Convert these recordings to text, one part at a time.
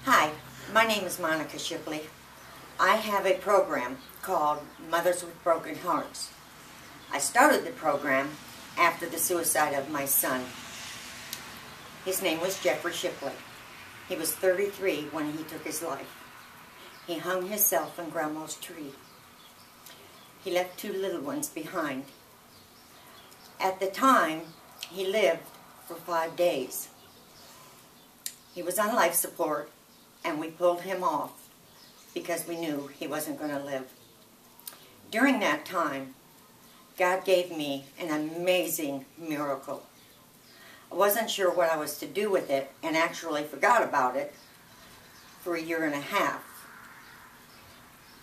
Hi, my name is Monica Shipley. I have a program called Mothers with Broken Hearts. I started the program after the suicide of my son. His name was Jeffrey Shipley. He was 33 when he took his life. He hung himself in Grandma's tree. He left 2 little ones behind. At the time, he lived for 5 days. He was on life support, and we pulled him off because we knew he wasn't going to live. During that time, God gave me an amazing miracle. I wasn't sure what I was to do with it and actually forgot about it for 1.5 years.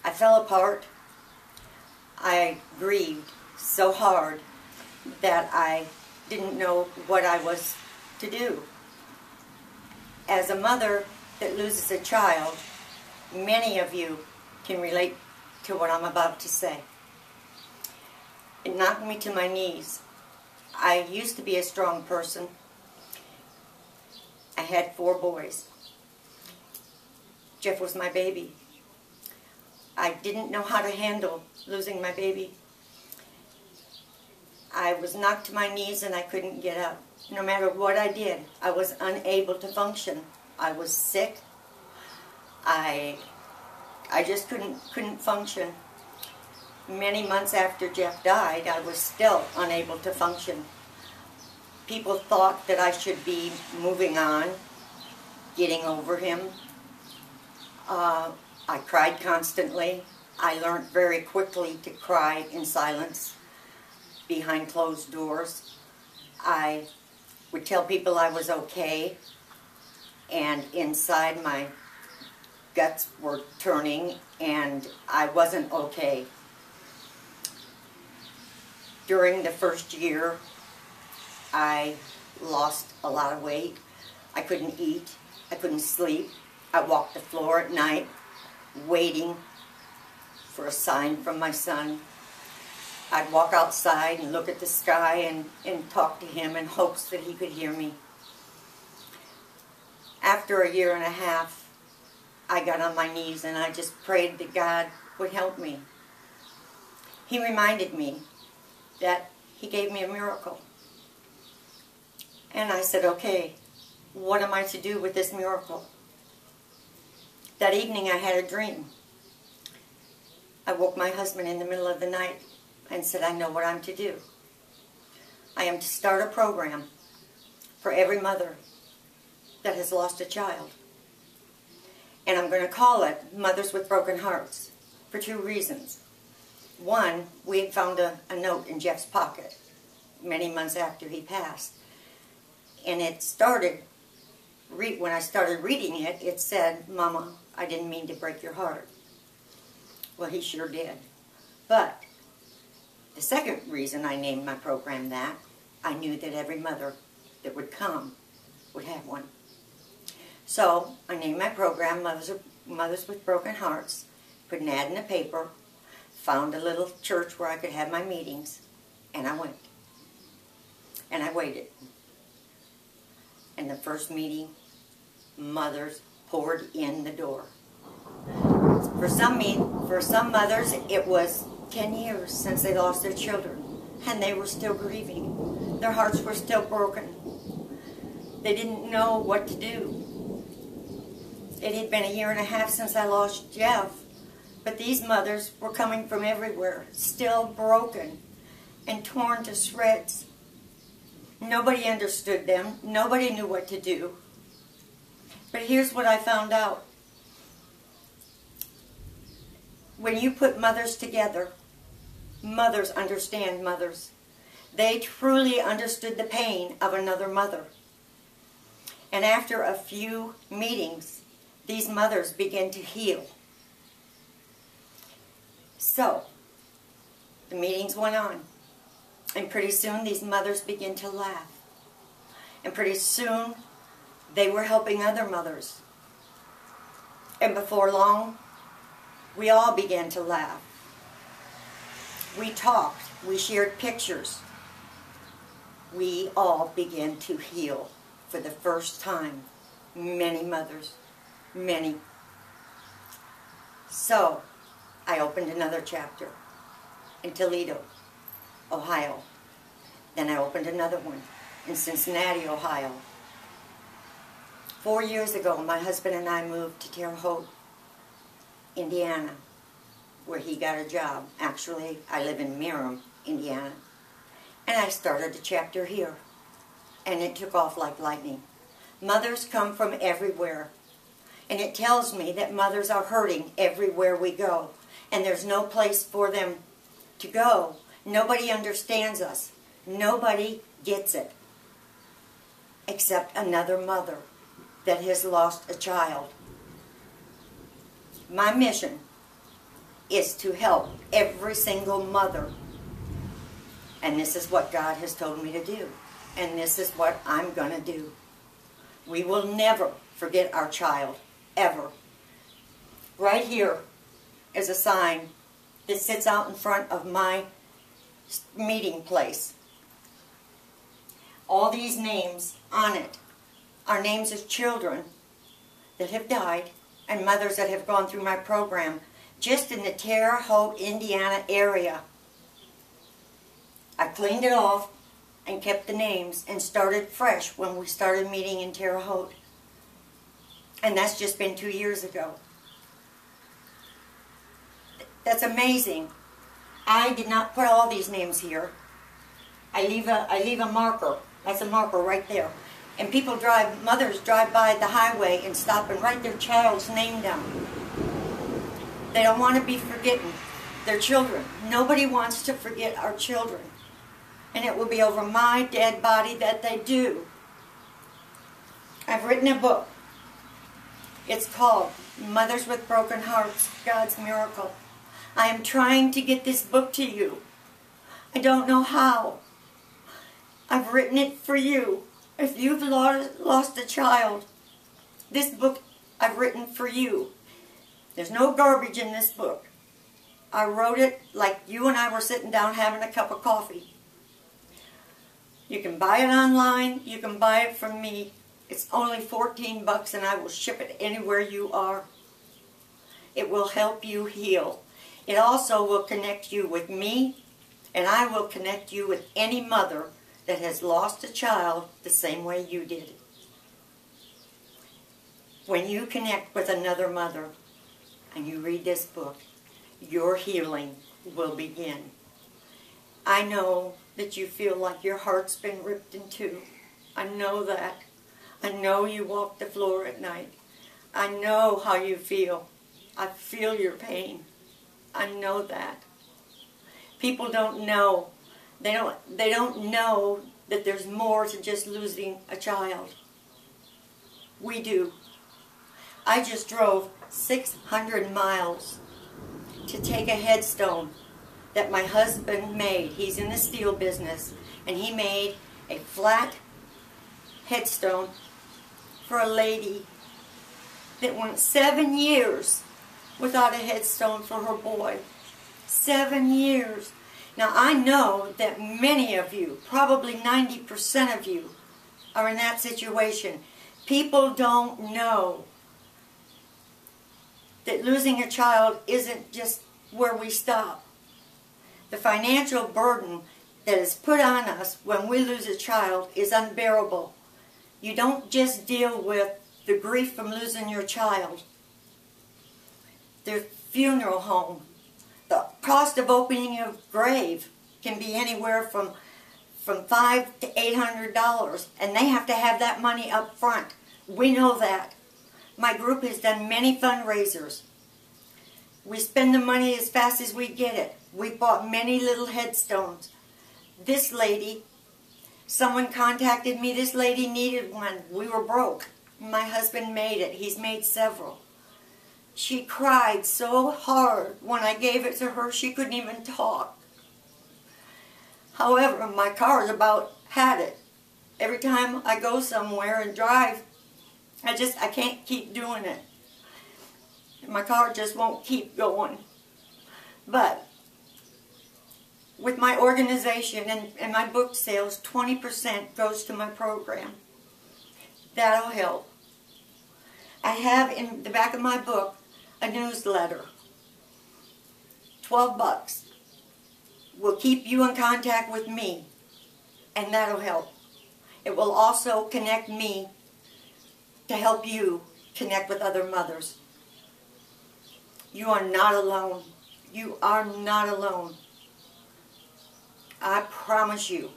I fell apart. I grieved so hard that I didn't know what I was to do. As a mother that loses a child, many of you can relate to what I'm about to say. It knocked me to my knees. I used to be a strong person. I had 4 boys. Jeff was my baby. I didn't know how to handle losing my baby. I was knocked to my knees and I couldn't get up. No matter what I did, I was unable to function. I was sick. I just couldn't function. Many months after Jeff died, I was still unable to function. People thought that I should be moving on, getting over him. I cried constantly. I learned very quickly to cry in silence behind closed doors. I would tell people I was okay, and inside my guts were turning and I wasn't okay. During the first year, I lost a lot of weight. I couldn't eat. I couldn't sleep. I walked the floor at night waiting for a sign from my son. I'd walk outside and look at the sky and talk to him in hopes that he could hear me. After 1.5 years, I got on my knees and I just prayed that God would help me. He reminded me that He gave me a miracle. And I said, okay, what am I to do with this miracle? That evening I had a dream. I woke my husband in the middle of the night and said, I know what I'm to do. I am to start a program for every mother that has lost a child. And I'm going to call it Mothers with Broken Hearts for 2 reasons. One, we had found a note in Jeff's pocket many months after he passed. And it started, when I started reading it, it said, Mama, I didn't mean to break your heart. Well, he sure did. But the second reason I named my program that, I knew that every mother that would come would have one. So I named my program Mothers with Broken Hearts, put an ad in the paper, found a little church where I could have my meetings, and I went. And I waited. And the first meeting, mothers poured in the door. For some mothers, it was 10 years since they lost their children, and they were still grieving. Their hearts were still broken. They didn't know what to do. It had been 1.5 years since I lost Jeff, but these mothers were coming from everywhere, still broken and torn to shreds. Nobody understood them. Nobody knew what to do. But here's what I found out. When you put mothers together, mothers understand mothers. They truly understood the pain of another mother. And after a few meetings, these mothers begin to heal. So, the meetings went on. And pretty soon these mothers began to laugh. And pretty soon they were helping other mothers. And before long, we all began to laugh. We talked. We shared pictures. We all began to heal for the first time. Many mothers. Many. So, I opened another chapter in Toledo, Ohio. Then I opened another one in Cincinnati, Ohio. 4 years ago, my husband and I moved to Terre Haute, Indiana, where he got a job. Actually, I live in Merrim, Indiana. And I started a chapter here. And it took off like lightning. Mothers come from everywhere. And it tells me that mothers are hurting everywhere we go. And there's no place for them to go. Nobody understands us. Nobody gets it. Except another mother that has lost a child. My mission is to help every single mother. And this is what God has told me to do. And this is what I'm going to do. We will never forget our child, ever. Right here is a sign that sits out in front of my meeting place. All these names on it are names of children that have died and mothers that have gone through my program just in the Terre Haute, Indiana area. I cleaned it off and kept the names and started fresh when we started meeting in Terre Haute. And that's just been 2 years ago. That's amazing. I did not put all these names here. I leave a marker. That's a marker right there. And mothers drive by the highway and stop and write their child's name down. They don't want to be forgotten. Their children. Nobody wants to forget our children. And it will be over my dead body that they do. I've written a book. It's called Mothers with Broken Hearts, God's Miracle. I am trying to get this book to you. I don't know how. I've written it for you. If you've lost a child, this book I've written for you. There's no garbage in this book. I wrote it like you and I were sitting down having a cup of coffee. You can buy it online. You can buy it from me. It's only $14 and I will ship it anywhere you are. It will help you heal. It also will connect you with me, and I will connect you with any mother that has lost a child the same way you did. When you connect with another mother and you read this book, your healing will begin. I know that you feel like your heart's been ripped in two. I know that. I know you walk the floor at night. I know how you feel. I feel your pain. I know that. People don't know. They don't know that there's more to just losing a child. We do. I just drove 600 miles to take a headstone that my husband made. He's in the steel business, and he made a flat headstone for a lady that went 7 years without a headstone for her boy. 7 years. Now I know that many of you, probably 90% of you, are in that situation. People don't know that losing a child isn't just where we stop. The financial burden that is put on us when we lose a child is unbearable. You don't just deal with the grief from losing your child. The funeral home, the cost of opening a grave can be anywhere from $500 to $800, and they have to have that money up front. We know that. My group has done many fundraisers. We spend the money as fast as we get it. We bought many little headstones. This lady, someone contacted me. This lady needed one. We were broke. My husband made it. He's made several. She cried so hard when I gave it to her she couldn't even talk. However, my car's about had it. Every time I go somewhere and drive, I can't keep doing it. My car just won't keep going. But with my organization and my book sales, 20% goes to my program. That'll help. I I have in the back of my book a newsletter. $12 will keep you in contact with me, and that'll help. It will also connect me to help you connect with other mothers. You are not alone. You are not alone. I promise you,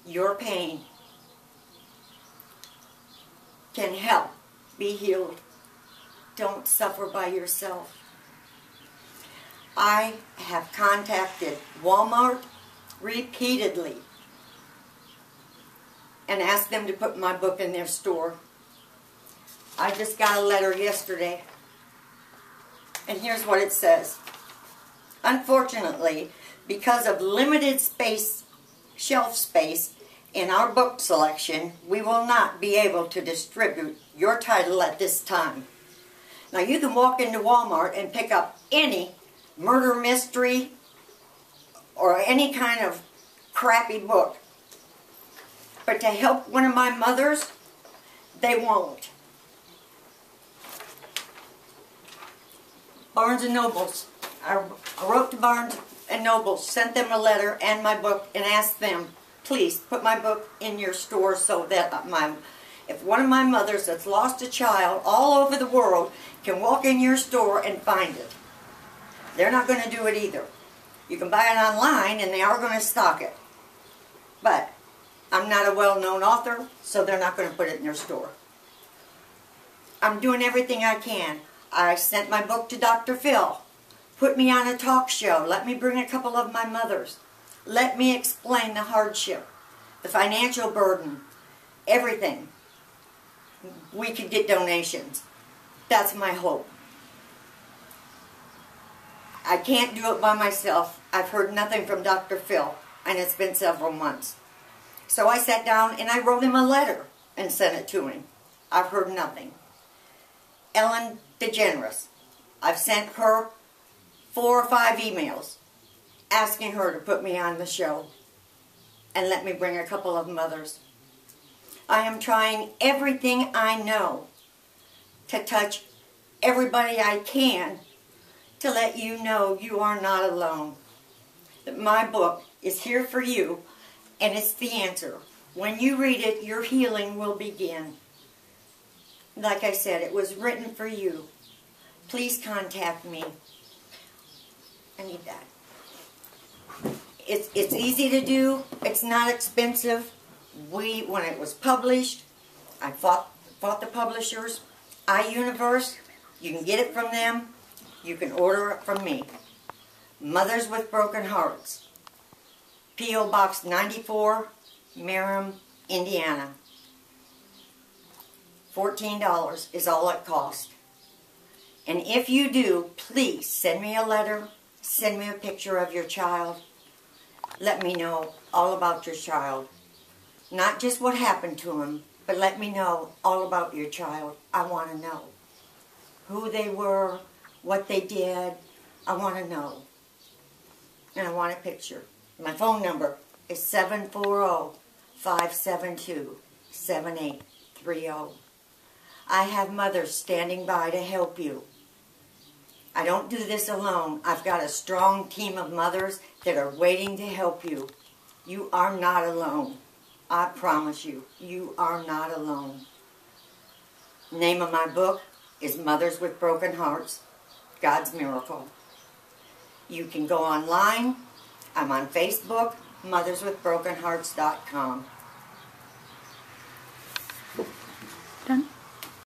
your pain can help be healed. Don't suffer by yourself. I have contacted Walmart repeatedly and asked them to put my book in their store. I just got a letter yesterday, and here's what it says. Unfortunately, because of limited shelf space in our book selection, we will not be able to distribute your title at this time. Now, you can walk into Walmart and pick up any murder mystery or any kind of crappy book. But to help one of my mothers, they won't. Barnes & Nobles. I wrote to Barnes & Nobles, sent them a letter and my book, and asked them, please put my book in your store so that if one of my mothers that's lost a child all over the world can walk in your store and find it. They're not going to do it either. You can buy it online and they are going to stock it. But I'm not a well-known author, so they're not going to put it in their store. I'm doing everything I can. I sent my book to Dr. Phil. Put me on a talk show. Let me bring a couple of my mothers. Let me explain the hardship, the financial burden, everything. We could get donations. That's my hope. I can't do it by myself. I've heard nothing from Dr. Phil, and it's been several months. So I sat down and I wrote him a letter and sent it to him. I've heard nothing. Ellen DeGeneres, I've sent her 4 or 5 emails asking her to put me on the show and let me bring a couple of mothers. I am trying everything I know to touch everybody I can to let you know you are not alone. That my book is here for you, and it's the answer. When you read it, your healing will begin. Like I said, it was written for you. Please contact me. I need that. It's easy to do. It's not expensive. When it was published, I fought the publishers. iUniverse, you can get it from them. You can order it from me. Mothers with Broken Hearts. P.O. Box 94, Merrim, Indiana. $14 is all it costs. And if you do, please send me a letter. Send me a picture of your child. Let me know all about your child. Not just what happened to him, but let me know all about your child. I want to know who they were, what they did. I want to know. And I want a picture. My phone number is 740-572-7830. I have mothers standing by to help you. I don't do this alone. I've got a strong team of mothers that are waiting to help you. You are not alone. I promise you, you are not alone. The name of my book is Mothers with Broken Hearts, God's Miracle. You can go online. I'm on Facebook, motherswithbrokenhearts.com.